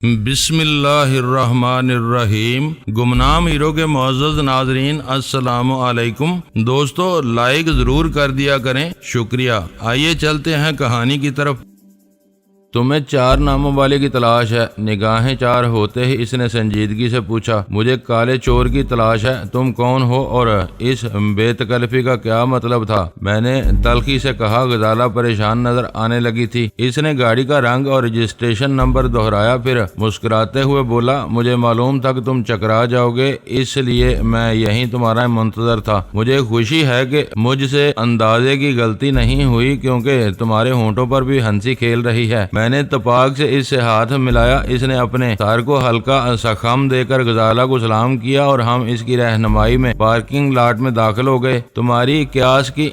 بسم اللہ الرحمن الرحیم۔ گمنام ہیرو کے معزز ناظرین، السلام علیکم۔ دوستو لائک ضرور کر دیا کریں، شکریہ۔ آئیے چلتے ہیں کہانی کی طرف۔ تمہیں 4 ناموں والے کی تلاش ہے؟ نگاہیں 4 ہوتے ہی اس نے سنجیدگی سے پوچھا۔ مجھے کالے چور کی تلاش ہے۔ تم کون ہو اور اس بے تکلفی کا کیا مطلب تھا؟ میں نے تلخی سے کہا۔ غزالہ پریشان نظر آنے لگی تھی۔ اس نے گاڑی کا رنگ اور رجسٹریشن نمبر دہرایا، پھر مسکراتے ہوئے بولا، مجھے معلوم تھا کہ تم چکرا جاؤ گے، اس لیے میں یہیں تمہارا منتظر تھا۔ مجھے خوشی ہے کہ مجھ سے اندازے کی غلطی نہیں ہوئی، کیونکہ تمہارے ہونٹوں پر بھی ہنسی کھیل رہی ہے۔ میں نے اتفاق سے اس سے ہاتھ ملایا۔ اس نے اپنے سر کو ہلکا سا خم دے کر غزالہ کو سلام کیا اور ہم اس کی رہنمائی میں پارکنگ لاٹ میں داخل ہو گئے۔ تمہاری قیاس کی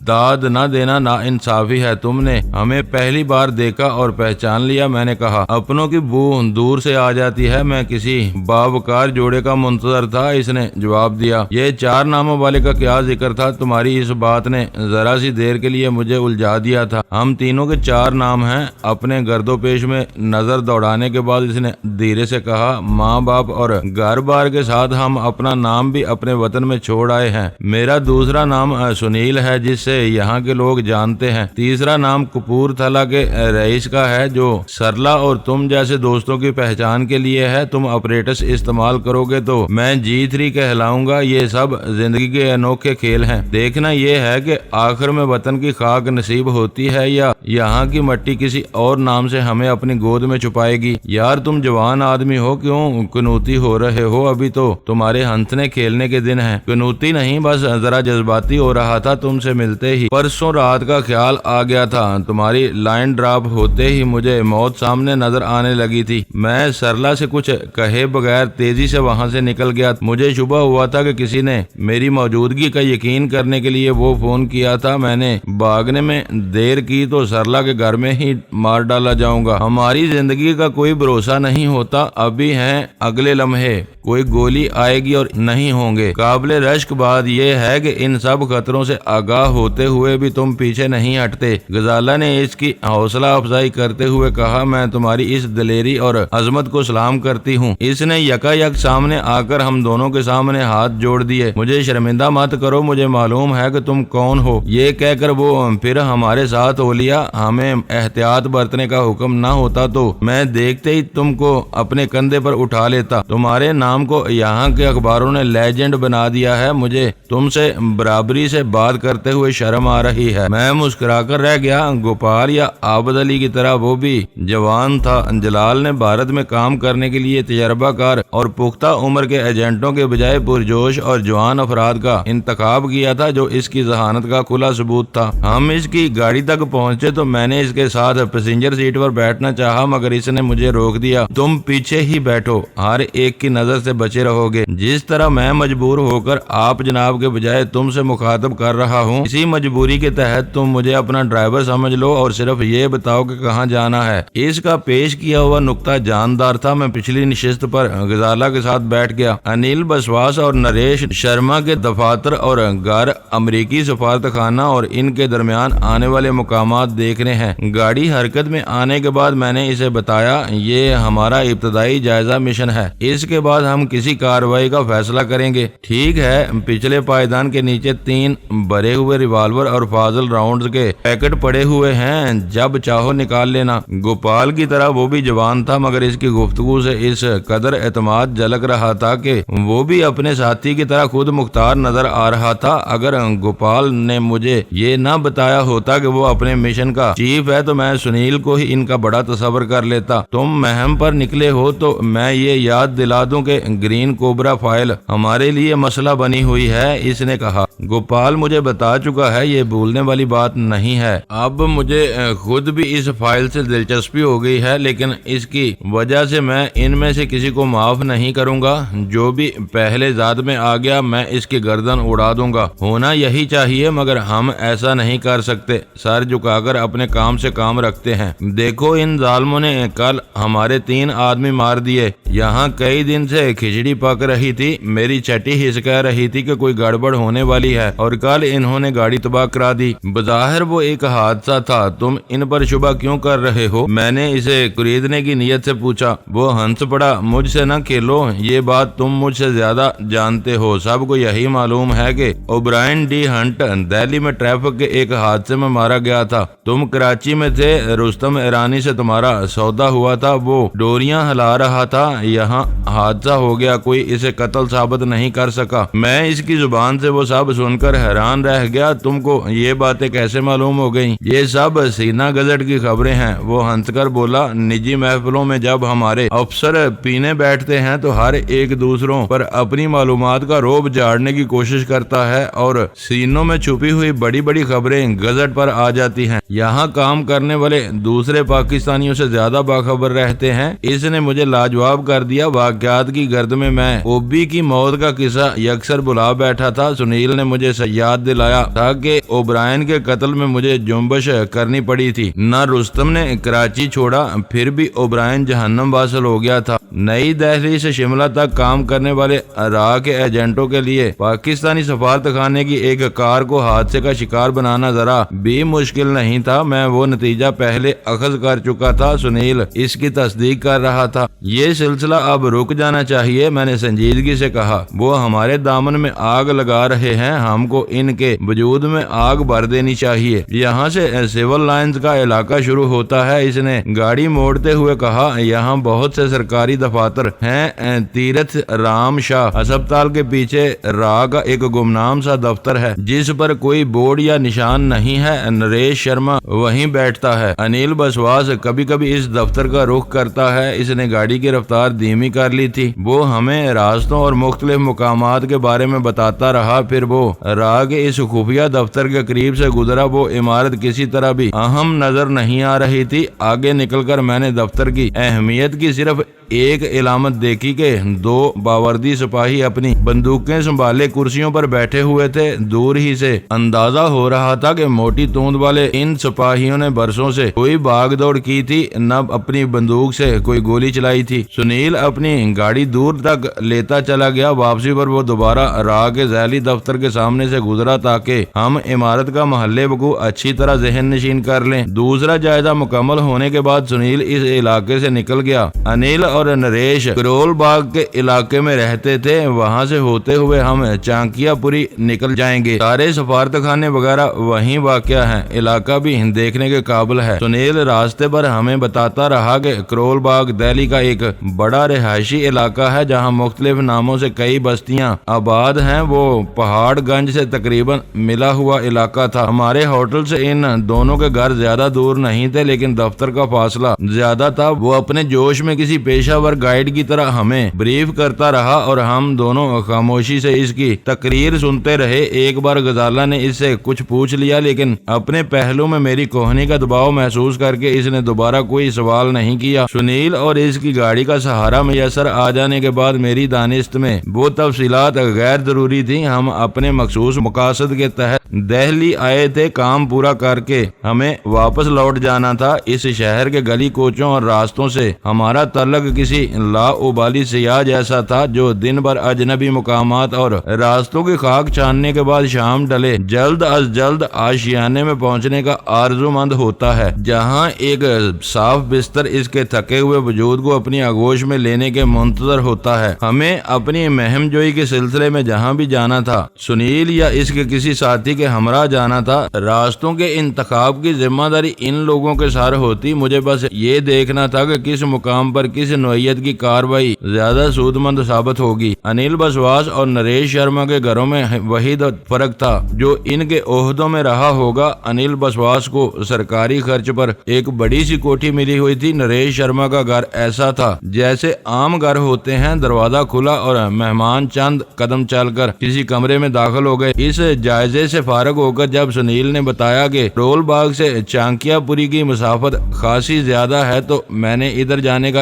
داد نہ دینا ناانصافی ہے۔ تم نے ہمیں پہلی بار دیکھا اور پہچان لیا، میں نے کہا۔ اپنوں کی بو دور سے آ جاتی ہے، میں کسی باوقار جوڑے کا منتظر تھا، اس نے جواب دیا۔ یہ 4 ناموں والے کا کیا ذکر تھا؟ تمہاری اس بات نے ذرا سی دیر کے لیے مجھے الجھا دیا تھا۔ ہم تینوں کے 4 نام ہیں۔ اپنے گرد و پیش میں نظر دوڑانے کے بعد اس نے دھیرے سے کہا، ماں باپ اور گھر بار کے ساتھ ہم اپنا نام بھی اپنے وطن میں چھوڑ آئے ہیں۔ میرا دوسرا نام سنیل ہے، جس سے یہاں کے لوگ جانتے ہیں۔ تیسرا نام کپور تھلا کے رئیس کا ہے، جو سرلا اور تم جیسے دوستوں کی پہچان کے لیے ہے۔ تم اپریٹس استعمال کرو گے تو میں G3 کہلاؤں گا۔ یہ سب زندگی کے انوکھے کھیل ہیں۔ دیکھنا یہ ہے کہ آخر میں وطن کی خاک نصیب ہوتی ہے یا یہاں کی مٹی کسی اور نام سے ہمیں اپنی گود میں چھپائے گی۔ یار تم جوان آدمی ہو، کیوں کنوتی ہو رہے ہو؟ ابھی تو تمہارے ہنسنے کھیلنے کے دن ہیں۔ کنوتی نہیں، بس ذرا جذباتی ہو رہا تھا تم سے ملتے ہی۔ پرسوں رات کا خیال آ گیا تھا۔ تمہاری لائن ڈراپ ہوتے ہی مجھے موت سامنے نظر آنے لگی تھی۔ میں سرلا سے کچھ کہے بغیر تیزی سے وہاں سے نکل گیا۔ مجھے شبہ ہوا تھا کہ کسی نے میری موجودگی کا یقین کرنے کے لیے وہ فون کیا تھا۔ میں نے بھاگنے میں دیر کی تو سرلا کے گھر میں ہی مار ڈالا جاؤں گا۔ ہماری زندگی کا کوئی بھروسہ نہیں ہوتا، ابھی ہیں اگلے لمحے کوئی گولی آئے گی اور نہیں ہوں گے۔ قابل رشک بات یہ ہے کہ ان سب خطروں سے آگاہ ہوتے ہوئے بھی تم پیچھے نہیں ہٹتے۔ غزالہ نے اس کی حوصلہ افزائی کرتے ہوئے کہا، میں تمہاری اس دلیری اور عظمت کو سلام کرتی ہوں۔ اس نے یکا یک سامنے آ کر ہم دونوں کے سامنے ہاتھ جوڑ دیے۔ مجھے شرمندہ مت کرو، مجھے معلوم ہے کہ تم کون ہو۔ یہ کہہ کر وہ پھر ہمارے ساتھ ہو لیا۔ ہمیں احتیاط برتنے کا حکم نہ ہوتا تو میں دیکھتے ہی تم کو اپنے کندھے پر اٹھا لیتا۔ تمہارے نام کو یہاں کے اخباروں نے لیجنڈ بنا دیا ہے۔ مجھے تم سے برابری سے بات کرتے ہوئے شرم آ رہی ہے۔ میں مسکرا کر رہ گیا۔ گوپال یا عابد علی کی طرح وہ بھی جوان تھا۔ جلال نے بھارت میں کام کرنے کے لیے تجربہ کار اور پختہ عمر کے ایجنٹوں کے بجائے پرجوش اور جوان افراد کا انتخاب کیا تھا، جو اس کی ذہانت کا کھلا ثبوت تھا۔ ہم اس کی گاڑی تک پہنچے تو میں نے اس کے ساتھ پیسنجر سیٹ پر بیٹھنا چاہا، مگر اس نے مجھے روک دیا۔ تم پیچھے ہی بیٹھو، ہر ایک کی نظر سے بچے رہو گے۔ جس طرح میں مجبور ہو کر آپ جناب کے بجائے تم سے مخاطب کر رہا ہوں، اسی مجبوری کے تحت تم مجھے اپنا ڈرائیور سمجھ لو اور صرف یہ بتاؤ کہ کہاں جانا ہے۔ اس کا پیش کیا ہوا نقطہ جاندار تھا۔ میں پچھلی نشست پر غزالہ کے ساتھ بیٹھ گیا۔ انیل بسواس اور نریش شرما کے دفاتر اور گھر، امریکی سفارت خانہ اور ان کے درمیان آنے والے مقامات دیکھنے ہیں۔ گاڑی حرکت میں آنے کے بعد میں نے اسے بتایا، یہ ہمارا ابتدائی جائزہ مشن ہے، اس کے بعد ہم کسی کارروائی کا فیصلہ کریں گے۔ ٹھیک ہے۔ پچھلے پائیدان کے نیچے 3 بھرے ہوئے ریوالور اور فاضل راؤنڈز کے پیکٹ پڑے ہوئے ہیں، جب چاہو نکال لینا۔ گوپال کی طرح وہ بھی جوان تھا، مگر اس کی گفتگو سے اس قدر اعتماد جھلک رہا تھا کہ وہ بھی اپنے ساتھی کی طرح خود مختار نظر آ رہا تھا۔ اگر گوپال نے مجھے یہ نہ بتایا ہوتا کہ وہ اپنے مشن کا چیف ہے تو میں سنیل کو ہی ان کا بڑا تصور کر لیتا۔ تم مہم پر نکلے ہو تو میں یہ یاد دلا دوں کہ گرین کوبرا فائل ہمارے لیے مسئلہ بنی ہوئی ہے، اس نے کہا۔ گوپال مجھے بتا چکا ہے، یہ بھولنے والی بات نہیں ہے۔ اب مجھے خود بھی اس فائل سے دلچسپی ہو گئی ہے، لیکن اس کی وجہ سے میں ان میں سے کسی کو معاف نہیں کروں گا۔ جو بھی پہلے ذات میں آ گیا میں اس کی گردن اڑا دوں گا۔ ہونا یہی چاہیے، مگر ہم ایسا نہیں کر سکتے۔ سر جھکا کر اپنے کام سے کام رکھتے ہیں۔ دیکھو ان ظالموں نے کل ہمارے 3 آدمی مار دیے، یہاں کئی دن سے کھچڑی پک رہی تھی، میری چھٹی حص کہہ رہی تھی کہ کوئی گڑبڑ ہونے والی ہے اور کل انہوں نے گاڑی تباہ کرا دی۔ بظاہر وہ ایک حادثہ تھا، تم ان پر شبہ کیوں کر رہے ہو؟ میں نے اسے خریدنے کی نیت سے پوچھا، وہ ہنس پڑا، مجھ سے نہ کھیلو، یہ بات تم مجھ سے زیادہ جانتے ہو، سب کو یہی معلوم ہے کہ اوبرائن ڈی ہنٹ دہلی میں ٹریفک کے ایک حادثے میں مارا گیا تھا، تم کراچی میں تھے، رستم ایرانی سے تمہارا سودا ہوا تھا، وہ ڈوریاں ہلا رہا تھا، یہاں حادثہ ہو گیا، کوئی اسے قتل ثابت نہیں کر سکا۔ میں اس کی زبان سے وہ سب سن کر حیران رہ گیا، تم کو یہ باتیں کیسے معلوم ہو گئیں؟ یہ سب سینہ گزٹ کی خبریں ہیں، وہ ہنس کر بولا، نجی محفلوں میں جب ہمارے افسر پینے بیٹھتے ہیں تو ہر ایک دوسروں پر اپنی معلومات کا روب جھاڑنے کی کوشش کرتا ہے اور سینوں میں چھپی ہوئی بڑی بڑی خبریں گزٹ پر آ جاتی ہیں، یہاں کام کرنے والے دوسرے پاکستانیوں سے زیادہ باخبر رہتے ہیں۔ اس نے مجھے لاجواب کر دیا، واقعات کی گرد میں اوبی کی موت کا قصہ یکسر بلا بیٹھا تھا، سنیل نے مجھے یاد دلایا تھا کہ اوبرائن کے قتل میں مجھے جنبش کرنی پڑی تھی، نہ رستم نے کراچی چھوڑا، پھر بھی اوبرائن جہنم واصل ہو گیا تھا۔ نئی دہلی سے شملہ تک کام کرنے والے راہ کے ایجنٹوں کے لیے پاکستانی سفارت خانے کی ایک کار کو حادثے کا شکار بنانا ذرا بھی مشکل نہیں تھا، میں وہ نتیجہ پہلے اخذ کر چکا تھا، سنیل اس کی تصدیق کر رہا تھا۔ یہ سلسلہ اب رک جانا چاہیے، میں نے سنجیدگی سے کہا، وہ ہمارے دامن میں آگ لگا رہے ہیں، ہم کو ان کے وجود میں آگ بھر دینی چاہیے۔ یہاں سے سول لائنز کا علاقہ شروع ہوتا ہے، اس نے گاڑی موڑتے ہوئے کہا، یہاں بہت سے سرکاری دفاتر ہیں، تیرتھ رام شاہ ہسپتال کے پیچھے راہ کا ایک گمنام سا دفتر ہے جس پر کوئی بورڈ یا نشان نہیں ہے، نریش شرما وہیں بیٹھتا ہے، انیل بسواس کبھی کبھی اس دفتر کا رخ کرتا ہے۔ اس نے گاڑی کی رفتار دھیمی کر لی تھی، وہ ہمیں راستوں اور مختلف مقامات کے بارے میں بتاتا رہا، پھر وہ راہ کے اس خفیہ دفتر کے قریب سے گزرا، وہ عمارت کسی طرح بھی اہم نظر نہیں آ رہی تھی، آگے نکل کر میں نے دفتر کی اہمیت کی صرف ایک علامت دیکھی کہ 2 باوردی سپاہی اپنی بندوقیں سنبھالے کرسیوں پر بیٹھے ہوئے تھے، دور ہی سے اندازہ ہو رہا تھا کہ موٹی توند والے ان سپاہیوں نے برسوں سے کوئی بھاگ دوڑ کی تھی، نہ اپنی بندوق سے کوئی گولی چلائی تھی۔ سنیل اپنی گاڑی دور تک لیتا چلا گیا، واپسی پر وہ دوبارہ راہ کے ذیلی دفتر کے سامنے سے گزرا تاکہ ہم عمارت کا محل وقوع اچھی طرح ذہن نشین کر لیں۔ دوسرا جائزہ مکمل ہونے کے بعد سنیل اس علاقے سے نکل گیا۔ انیل اور نریش کرول باغ کے علاقے میں رہتے تھے، وہاں سے ہوتے ہوئے ہم چانکیا پوری نکل جائیں گے، سارے سفارت خانے وغیرہ وہیں واقع ہیں، علاقہ بھی دیکھنے کے قابل ہے۔ سنیل راستے پر ہمیں بتاتا رہا کہ کرول باغ دہلی کا ایک بڑا رہائشی علاقہ ہے جہاں مختلف ناموں سے کئی بستیاں آباد ہیں، وہ پہاڑ گنج سے تقریباً ملا ہوا علاقہ تھا۔ ہمارے ہوٹل سے ان دونوں کے گھر زیادہ دور نہیں تھے، لیکن دفتر کا فاصلہ زیادہ تھا۔ وہ اپنے جوش میں کسی پیشہ ور گائیڈ کی طرح ہمیں بریف کرتا رہا اور ہم دونوں خاموشی سے اس کی تقریر سنتے رہے۔ ایک بار غزالہ نے اس سے کچھ پوچھ لیا، لیکن اپنے پہلو میں میری کوہنی کا دباؤ محسوس کر کے اس نے دوبارہ کوئی سوال نہیں کیا۔ سنیل اور اس کی گاڑی کا سہارا میسر آ جانے کے بعد میری دانست میں وہ تفصیلات غیر ضروری تھیں، ہم اپنے مخصوص مقاصد کے تحت دہلی آئے تھے، کام پورا کر کے ہمیں واپس لوٹ جانا تھا۔ اس شہر کے گلی کوچوں اور راستوں سے ہمارا تعلق کسی لا ابالی سیاح جیسا تھا جو دن بھر اجنبی مقامات اور راستوں کی خاک چھاننے کے بعد شام ڈلے جلد از جلد آشیانے میں پہنچنے کا آرزو مند ہوتا ہے، جہاں ایک صاف بستر اس کے تھکے ہوئے وجود کو اپنی آغوش میں لینے کے منتظر ہوتا ہے۔ ہمیں اپنی مہم جوئی کے سلسلے میں جہاں بھی جانا تھا، سنیل یا اس کے کسی ساتھی کے ہمراہ جانا تھا، راستوں کے انتخاب کی ذمہ داری ان لوگوں کے سر ہوتی، مجھے بس یہ دیکھنا تھا کہ کس مقام پر کس نوعیت کی کاروائی زیادہ سود مند ثابت ہوگی۔ انیل بسواس اور نریش شرما کے گھروں میں وہی فرق تھا جو ان کے عہدوں میں رہا ہوگا۔ انیل بسواس کو سرکاری خرچ پر ایک بڑی سی کوٹھی ملی ہوئی تھی، نریش شرما کا گھر ایسا تھا جیسے عام گھر ہوتے ہیں، دروازہ کھلا اور مہمان چند قدم چل کر کسی کمرے میں داخل ہو گئے۔ اس جائزے سے فارغ ہو کر جب سنیل نے بتایا کہ رول باغ سے چانکیا پوری کی مسافت خاصی زیادہ ہے تو میں نے ادھر جانے کا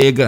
1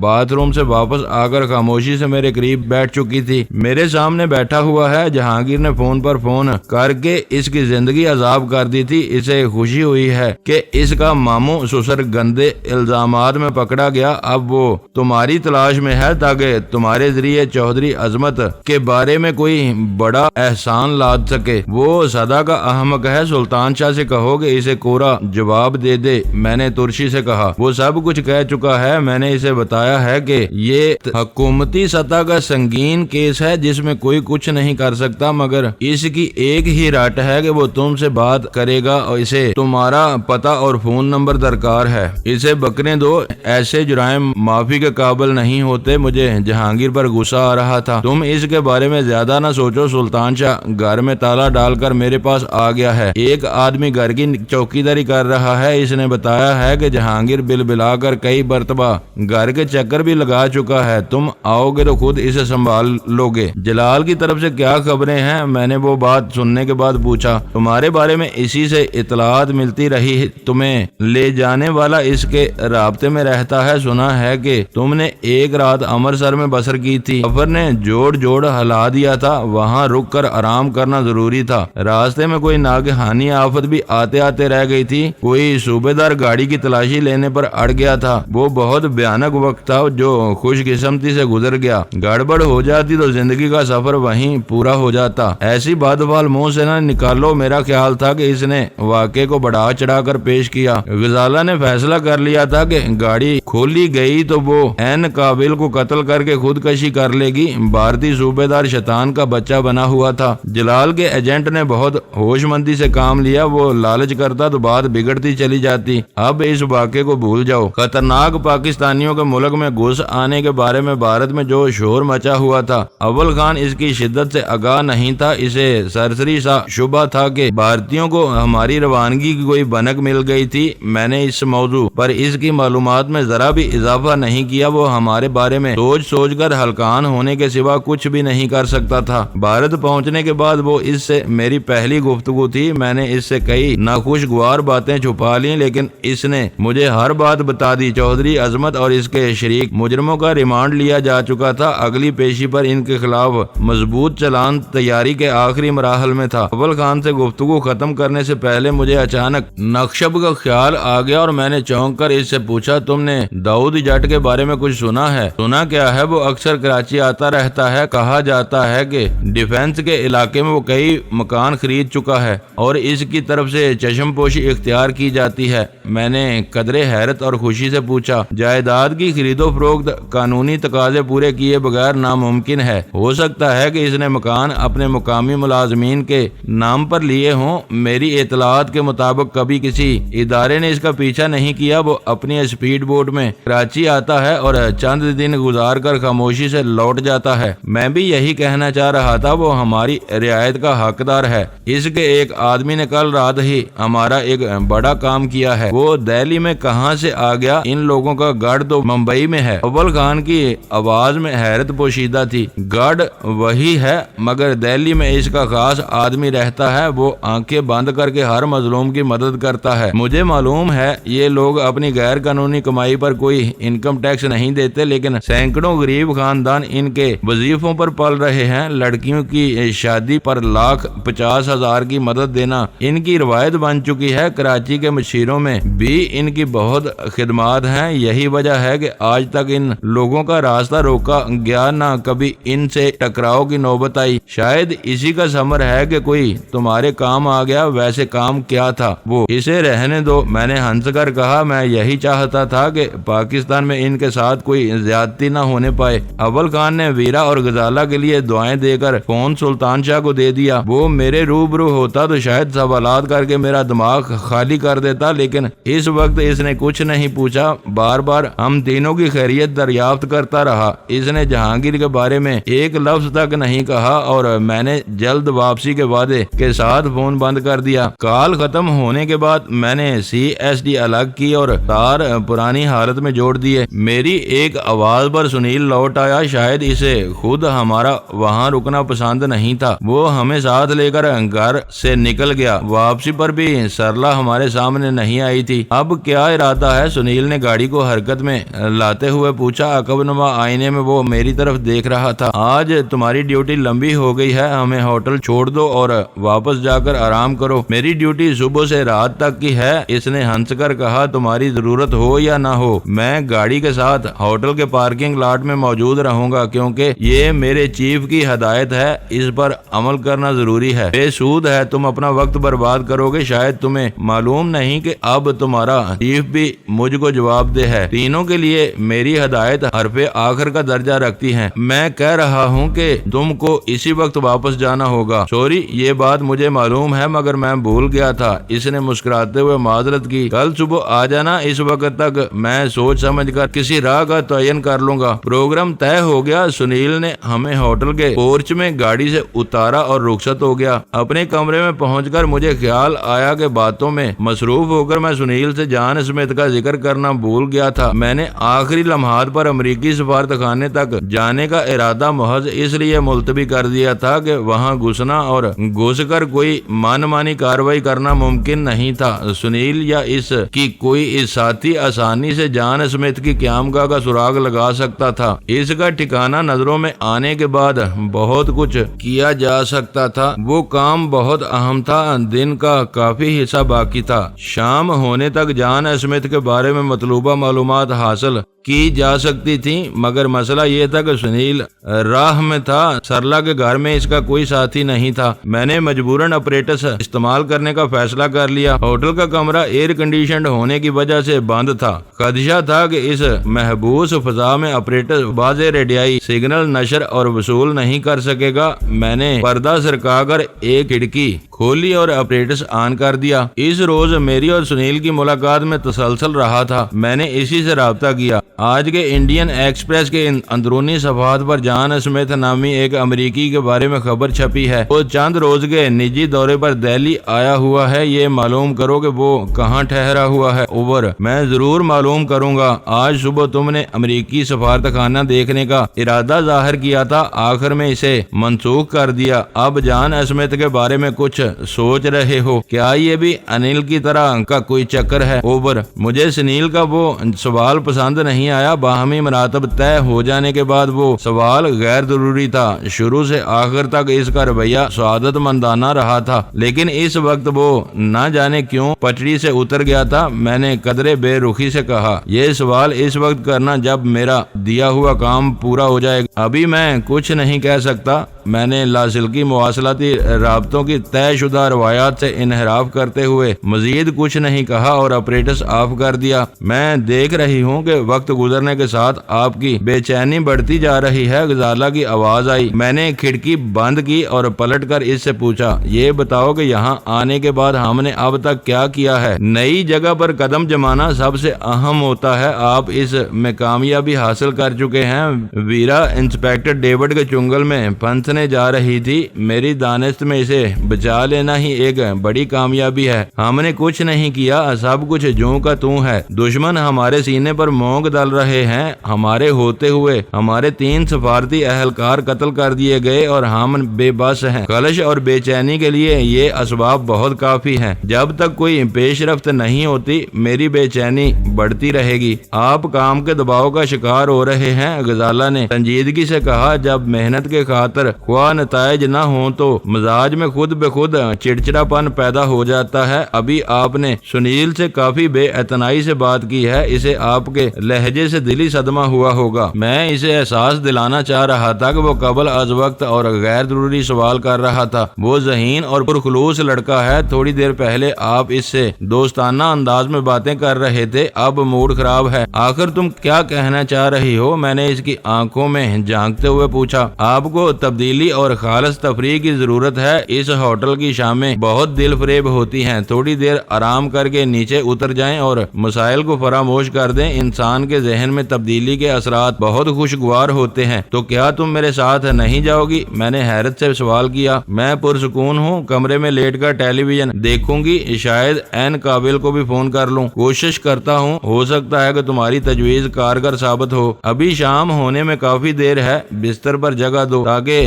باتھ روم سے واپس آ کر خاموشی سے میرے قریب بیٹھ چکی تھی۔ میرے سامنے بیٹھا ہوا ہے۔ جہانگیر نے فون پر فون کر کے اس کی زندگی عذاب کر دی تھی۔ اسے خوشی ہوئی ہے کہ اس کا ماموں سسر گندے الزامات میں پکڑا گیا۔ اب وہ تمہاری تلاش میں ہے تاکہ تمہارے ذریعے چودھری عظمت کے بارے میں کوئی بڑا احسان لاد سکے۔ وہ سدا کا احمق ہے۔ سلطان شاہ سے کہو کہ اسے کورا جواب دے دے۔ میں نے ترشی سے کہا۔ وہ سب کچھ کہہ چکا ہے۔ میں نے اسے بتایا ہے کہ یہ حکومتی سطح کا سنگین کیس ہے جس میں کوئی کچھ نہیں کر سکتا، مگر اس کی ایک ہی رٹ ہے کہ وہ تم سے بات کرے گا اور اسے تمہارا پتہ اور فون نمبر درکار ہے۔ اسے بکنے دو، ایسے جرائم معافی کے قابل نہیں ہوتے۔ مجھے جہانگیر پر غصہ آ رہا تھا۔ تم اس کے بارے میں زیادہ نہ سوچو۔ سلطان شاہ گھر میں تالا ڈال کر میرے پاس آ گیا ہے۔ ایک آدمی گھر کی چوکیداری کر رہا ہے۔ اس نے بتایا ہے کہ جہانگیر بل بلا کر کئی مرتبہ گھر کے چکر بھی لگا چکا ہے۔ تم آؤ گے تو خود اسے سنبھال لو گے۔ جلال کی طرف سے کیا خبریں ہیں؟ میں نے وہ بات سننے کے بعد پوچھا۔ تمہارے بارے میں اسی سے اطلاعات ملتی رہی۔ تمہیں لے جانے والا اس کے رابطے میں رہتا ہے۔ سنا ہے کہ تم نے ایک رات امرتسر میں بسر کی تھی۔ سفر نے جوڑ ہلا دیا تھا۔ وہاں رک کر آرام کرنا ضروری تھا۔ راستے میں کوئی ناگہانی آفت بھی آتے آتے رہ گئی تھی۔ کوئی صوبے دار گاڑی کی تلاشی لینے پر اڑ گیا تھا۔ وہ بہت بھیانک وقت تھا جو خوش قسمتی سے گزر گیا۔ گڑبڑ ہو جاتی تو زندگی کا سفر وہیں پورا ہو جاتا۔ ایسی بات فال منہ سے نہ نکالو۔ میرا خیال تھا کہ اس نے واقعے کو بڑھا چڑھا کر پیش کیا۔ غزالہ نے فیصلہ کر لیا تھا کہ گاڑی کھولی گئی تو وہ این قابل کو قتل کر کے خودکشی کر لے گی۔ بھارتی صوبے دار شیطان کا بچہ بنا ہوا تھا۔ جلال کے ایجنٹ نے بہت ہوش مندی سے کام لیا۔ وہ لالچ کرتا تو بات بگڑتی چلی جاتی۔ اب اس واقعے کو بھول جاؤ۔ خطرناک پاکستانیوں کے ملک میں گھس آنے کے بارے میں بھارت میں جو شور مچا ہوا تھا، اول خان اس کی شدت سے آگاہ نہیں تھا۔ اسے سرسری سا شبہ تھا کہ بھارتیوں کو ہماری روانگی کی کوئی بنک مل گئی تھی۔ میں نے اس موضوع پر اس کی معلومات میں ذرا بھی اضافہ نہیں کیا۔ وہ ہمارے بارے میں سوچ کر ہلکان ہونے کے سوا کچھ بھی نہیں کر سکتا تھا۔ بھارت پہنچنے کے بعد وہ اس سے میری پہلی گفتگو تھی۔ میں نے اس سے کئی ناخوشگوار باتیں چھپا لی، لیکن اس نے مجھے ہر بات بتا دی۔ چودھری عظمت اور اس کے شریک مجرموں کا ریمانڈ لیا جا چکا تھا۔ اگلی پیشی پر ان کے خلاف مضبوط چلان تیاری کے آخری مراحل میں تھا۔ اول خان سے گفتگو ختم کرنے سے پہلے مجھے اچانک نقشب کا خیال آ گیا اور میں نے چونک کر اس سے پوچھا، تم نے داؤد جٹ کے بارے میں کچھ سنا ہے؟ سنا کیا ہے؟ وہ اکثر کراچی آتا رہتا ہے۔ کہا جاتا ہے کہ ڈیفنس کے علاقے میں وہ کئی مکان خرید چکا ہے اور اس کی طرف سے چشم پوشی اختیار کی جاتی ہے۔ میں نے قدرے حیرت اور خوشی سے پوچھا، جائیداد کی خرید و فروخت قانونی تقاضے پورے کیے بغیر ناممکن ہے؟ ہو سکتا ہے کہ اس نے مکان اپنے مقامی ملازمین کے نام پر لیے ہوں۔ میری اطلاعات کے مطابق کبھی کسی ادارے نے اس کا پیچھا نہیں کیا۔ وہ اپنی اسپیڈ بوٹ میں کراچی آتا ہے اور چند دن گزار کر خاموشی سے لوٹ جاتا ہے۔ میں بھی یہی کہنا چاہ رہا تھا۔ وہ ہماری رعایت کا حقدار ہے۔ اس کے ایک آدمی نے کل رات ہی ہمارا ایک بڑا کام کیا ہے۔ وہ دہلی میں کہاں سے آ گیا؟ ان لوگوں کا گڑھ تو ممبئی میں ہے۔ اول خان کی آواز میں حیرت پوشیدہ تھی۔ گڑھ وہی ہے، مگر دہلی میں اس کا خاص آدمی رہتا ہے۔ وہ آنکھیں بند کر کے ہر مظلوم کی مدد کرتا ہے۔ مجھے معلوم ہے یہ لوگ اپنی غیر قانونی کمائی پر کوئی انکم ٹیکس نہیں دیتے، لیکن سینکڑوں غریب خاندان ان کے وظیفوں پر پل رہے ہیں۔ لڑکیوں کی شادی پر 1,50,000 کی مدد دینا ان کی روایت بن چکی ہے۔ کراچی کے مشیروں میں بھی ان کی بہت خدمات ہیں۔ یہی وجہ ہے کہ آج تک ان لوگوں کا راستہ روکا گیا، نہ کبھی ان سے ٹکراؤ کی نوبت آئی۔ شاید اسی کا ثمر ہے کہ کوئی تمہارے کام آ گیا۔ ویسے کام کیا تھا وہ؟ اسے رہنے دو، میں نے ہنس کر کہا۔ میں یہی چاہتا تھا کہ پاکستان میں ان کے ساتھ کوئی زیادتی نہ ہونے پائے۔ اول خان نے ویرا اور غزالہ کے لیے دعائیں دے کر فون سلطان شاہ کو دے دیا۔ وہ میرے روبرو ہوتا تو شاید سوالات کر کے میرا دماغ خالی کر دیتا، لیکن اس وقت اس نے کچھ نہیں پوچھا۔ بار بار ہم تینوں کی خیریت دریافت کرتا رہا۔ اس نے جہانگیر کے بارے میں ایک لفظ تک نہیں کہا اور میں نے جلد واپسی کے وعدے کے ساتھ فون بند کر دیا۔ کال ختم ہونے کے بعد میں نے CSD الگ کی اور تار پرانی حالت میں جوڑ دیے۔ میری ایک آواز پر سنیل لوٹ آیا۔ شاید اسے خود ہمارا وہاں رکنا پسند نہیں تھا۔ وہ ہمیں ساتھ لے کر گھر سے نکل گیا۔ واپسی پر بھی سرلا ہمارے سامنے نہیں نہیں آئی تھی۔ اب کیا ارادہ ہے؟ سنیل نے گاڑی کو حرکت میں لاتے ہوئے پوچھا۔ عقب نما آئینے میں وہ میری طرف دیکھ رہا تھا۔ آج تمہاری ڈیوٹی لمبی ہو گئی ہے، ہمیں ہوٹل چھوڑ دو اور واپس جا کر آرام کرو۔ میری ڈیوٹی صبح سے رات تک کی ہے، اس نے ہنس کر کہا۔ تمہاری ضرورت ہو یا نہ ہو، میں گاڑی کے ساتھ ہوٹل کے پارکنگ لاٹ میں موجود رہوں گا، کیونکہ یہ میرے چیف کی ہدایت ہے، اس پر عمل کرنا ضروری ہے۔ بے سود ہے تم اپنا وقت برباد کرو گے، شاید تمہیں معلوم نہیں کہ اب تمہارا چیف بھی مجھ کو جواب دہ ہے۔ تینوں کے لیے میری ہدایت حرف آخر کا درجہ رکھتی ہے۔ میں کہہ رہا ہوں کہ تم کو اسی وقت واپس جانا ہوگا۔ سوری، یہ بات مجھے معلوم ہے مگر میں بھول گیا تھا، اس نے مسکراتے ہوئے معذرت کی۔ کل صبح آ جانا، اس وقت تک میں سوچ سمجھ کر کسی راہ کا تعین کر لوں گا۔ پروگرام طے ہو گیا۔ سنیل نے ہمیں ہوٹل کے پورچ میں گاڑی سے اتارا اور رخصت ہو گیا۔ اپنے کمرے میں پہنچ کر مجھے خیال آیا کہ باتوں میں مصروف ہو کر میں سنیل سے جان اسمتھ کا ذکر کرنا بھول گیا تھا۔ میں نے آخری لمحات پر امریکی سفارت خانے تک جانے کا ارادہ محض اس لیے ملتوی کر دیا تھا کہ وہاں گھسنا اور گھس کر کوئی من مانی کاروائی کرنا ممکن نہیں تھا۔ سنیل یا اس کی کوئی ساتھی آسانی سے جان اسمتھ کی قیامگاہ کا سراغ لگا سکتا تھا۔ اس کا ٹھکانہ نظروں میں آنے کے بعد بہت کچھ کیا جا سکتا تھا۔ وہ کام بہت اہم تھا۔ دن کا کافی حصہ باقی تھا۔ شام ہونے تک جان اسمتھ کے بارے میں مطلوبہ معلومات حاصل کی جا سکتی تھی، مگر مسئلہ یہ تھا کہ سنیل راہ میں تھا۔ سرلا کے گھر میں اس کا کوئی ساتھی نہیں تھا۔ میں نے مجبوراً اپریٹس استعمال کرنے کا فیصلہ کر لیا۔ ہوٹل کا کمرہ ایئر کنڈیشنڈ ہونے کی وجہ سے بند تھا۔ خدشہ تھا کہ اس محبوس فضا میں اپریٹس واضح ریڈیائی سگنل نشر اور وصول نہیں کر سکے گا۔ میں نے پردہ سرکا کر ایک کھڑکی کھولی اور اپریٹس آن کر دیا۔ اس روز میری اور سنیل کی ملاقات میں تسلسل رہا تھا۔ میں نے اسی سے رابطہ کیا۔ آج کے انڈین ایکسپریس کے اندرونی صفحات پر جان اسمتھ نامی ایک امریکی کے بارے میں خبر چھپی ہے۔ وہ چند روز کے نجی دورے پر دہلی آیا ہوا ہے۔ یہ معلوم کرو کہ وہ کہاں ٹھہرا ہوا ہے۔ اوور۔ میں ضرور معلوم کروں گا۔ آج صبح تم نے امریکی سفارت خانہ دیکھنے کا ارادہ ظاہر کیا تھا، آخر میں اسے منسوخ کر دیا۔ اب جان اسمتھ کے بارے میں کچھ سوچ رہے ہو؟ کیا یہ بھی انل کی طرح کا کوئی چکر ہے؟ اوور۔ مجھے سنیل کا وہ سوال پسند نہیں آیا۔ باہمی مراتب طے ہو جانے کے بعد وہ سوال غیر ضروری تھا۔ شروع سے آخر تک اس کا رویہ سعادت مندانہ رہا تھا، لیکن اس وقت وہ نہ جانے کیوں پٹڑی سے اتر گیا تھا۔ میں نے قدرے بے رخی سے کہا، یہ سوال اس وقت کرنا جب میرا دیا ہوا کام پورا ہو جائے گا۔ ابھی میں کچھ نہیں کہہ سکتا۔ میں نے لاسلکی مواصلاتی رابطوں کی طے شدہ روایات سے انحراف کرتے ہوئے مزید کچھ نہیں کہا اور اپریٹس آف کر دیا۔ میں دیکھ رہی ہوں کہ وقت گزرنے کے ساتھ آپ کی بے چینی بڑھتی جا رہی ہے۔ غزالہ کی آواز آئی۔ میں نے کھڑکی بند کی اور پلٹ کر اس سے پوچھا، یہ بتاؤ کہ یہاں آنے کے بعد ہم نے اب تک کیا کیا ہے؟ نئی جگہ پر قدم جمانا سب سے اہم ہوتا ہے۔ آپ اس میں کامیابی حاصل کر چکے ہیں۔ ویرا انسپیکٹر ڈیوڈ کے چنگل میں پھنسنے جا رہی تھی۔ میری دانست میں اسے بچا لینا ہی ایک بڑی کامیابی ہے۔ ہم نے کچھ نہیں کیا، سب کچھ جوں کا توں ہے۔ دشمن ہمارے سینے پر مونگ ڈال رہے ہیں۔ ہمارے ہوتے ہوئے ہمارے 3 سفارتی اہلکار قتل کر دیے گئے اور ہم بے بس ہیں۔ خلش اور بے چینی کے لیے یہ اسباب بہت کافی ہیں۔ جب تک کوئی پیش رفت نہیں ہوتی، میری بے چینی بڑھتی رہے گی۔ آپ کام کے دباؤ کا شکار ہو رہے ہیں، غزالہ نے سنجیدگی سے کہا۔ جب محنت کے خاطر خواہ نتائج نہ ہوں تو مزاج میں خود بخود چڑچڑاپن پیدا ہو جاتا ہے۔ ابھی آپ نے سنیل سے کافی بے اعتنائی سے بات کی ہے، اسے آپ کے لہجے سے دلی صدمہ ہوا ہوگا۔ میں اسے احساس دلانا چاہ رہا تھا کہ وہ قبل از وقت اور غیر ضروری سوال کر رہا تھا۔ وہ ذہین اور پرخلوص لڑکا ہے۔ تھوڑی دیر پہلے آپ اس سے دوستانہ انداز میں باتیں کر رہے تھے، اب موڈ خراب ہے۔ آخر تم کیا کہنا چاہ رہی ہو؟ میں نے اس کی آنکھوں میں جھانکتے ہوئے پوچھا۔ آپ کو تبدیلی اور خالص تفریح کی ضرورت ہے۔ اس ہوٹل کی شامیں بہت دل فریب ہوتی ہیں۔ تھوڑی دیر آرام کر کے نیچے اتر جائیں اور مسائل کو فراموش کر دیں۔ انسان کے ذہن میں تبدیلی کے اثرات بہت خوشگوار ہوتے ہیں۔ تو کیا تم میرے ساتھ نہیں جاؤ گی؟ میں نے حیرت سے سوال کیا۔ میں پرسکون ہوں، کمرے میں لیٹ کر ٹیلی ویژن دیکھوں گی، شاید این قابل کو بھی فون کر لوں۔ کوشش کرتا ہوں، ہو سکتا ہے کہ تمہاری تجویز کارگر ثابت ہو۔ ابھی شام ہونے میں کافی دیر ہے، بستر پر جگہ دو تاکہ